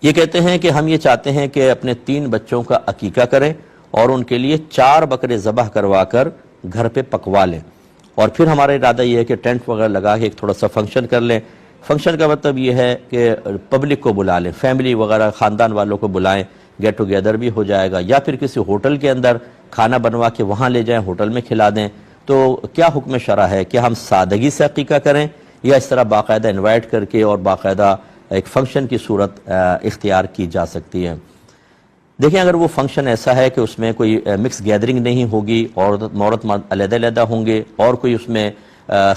یہ کہتے ہیں کہ ہم یہ چاہتے ہیں کہ اپنے 3 بچوں کا عقیقہ کریں اور ان کے لیے 4 بکرے ذبح کروا کر گھر پہ پکوا لیں، اور پھر ہمارا ارادہ یہ ہے کہ ٹینٹ وغیرہ لگا کے ایک تھوڑا سا فنکشن کر لیں۔ فنکشن کا مطلب یہ ہے کہ پبلک کو بلا لیں، فیملی وغیرہ خاندان والوں کو بلائیں، گیٹ ٹوگیدر بھی ہو جائے گا، یا پھر کسی ہوٹل کے اندر کھانا بنوا کے وہاں لے جائیں، ہوٹل میں کھلا دیں۔ تو کیا حکم شرع ہے کہ ہم سادگی سے عقیقہ کریں یا اس طرح باقاعدہ انوائٹ کر کے اور باقاعدہ ایک فنکشن کی صورت اختیار کی جا سکتی ہے؟ دیکھیں، اگر وہ فنکشن ایسا ہے کہ اس میں کوئی مکس گیدرنگ نہیں ہوگی، عورت مرد علیحدہ علیحدہ ہوں گے، اور کوئی اس میں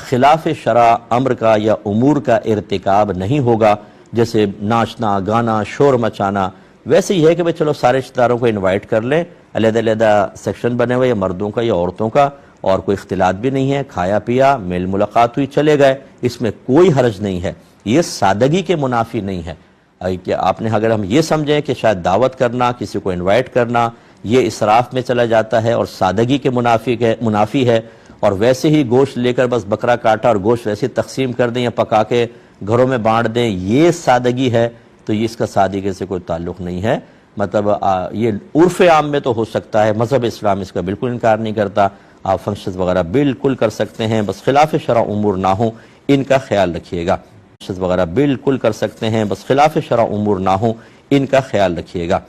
خلاف شرع امر کا یا امور کا ارتکاب نہیں ہوگا، جیسے ناچنا، گانا، شور مچانا، ویسے ہی ہے کہ چلو سارے رشتہ داروں کو انوائٹ کر لیں، علیحدہ علیحدہ سیکشن بنے ہوئے، یا مردوں کا یا عورتوں کا، اور کوئی اختلاط بھی نہیں ہے، کھایا پیا، میل ملاقات ہوئی، چلے گئے، اس میں کوئی حرج نہیں ہے۔ یہ سادگی کے منافی نہیں ہے کہ آپ نے، اگر ہم یہ سمجھیں کہ شاید دعوت کرنا، کسی کو انوائٹ کرنا، یہ اسراف میں چلا جاتا ہے اور سادگی کے منافی ہے، اور ویسے ہی گوشت لے کر بس بکرا کاٹا اور گوشت ویسے تقسیم کر دیں یا پکا کے گھروں میں بانٹ دیں، یہ سادگی ہے، تو یہ اس کا سادگی سے کوئی تعلق نہیں ہے۔ مطلب یہ عرف عام میں تو ہو سکتا ہے، مذہب اسلام اس کا بالکل انکار نہیں کرتا، آپ فنکشنز وغیرہ بالکل کر سکتے ہیں، بس خلاف شرع امور نہ ہوں، ان کا خیال رکھیے گا۔ فنکشنز وغیرہ بالکل کر سکتے ہیں، بس خلاف شرع امور نہ ہوں، ان کا خیال رکھیے گا۔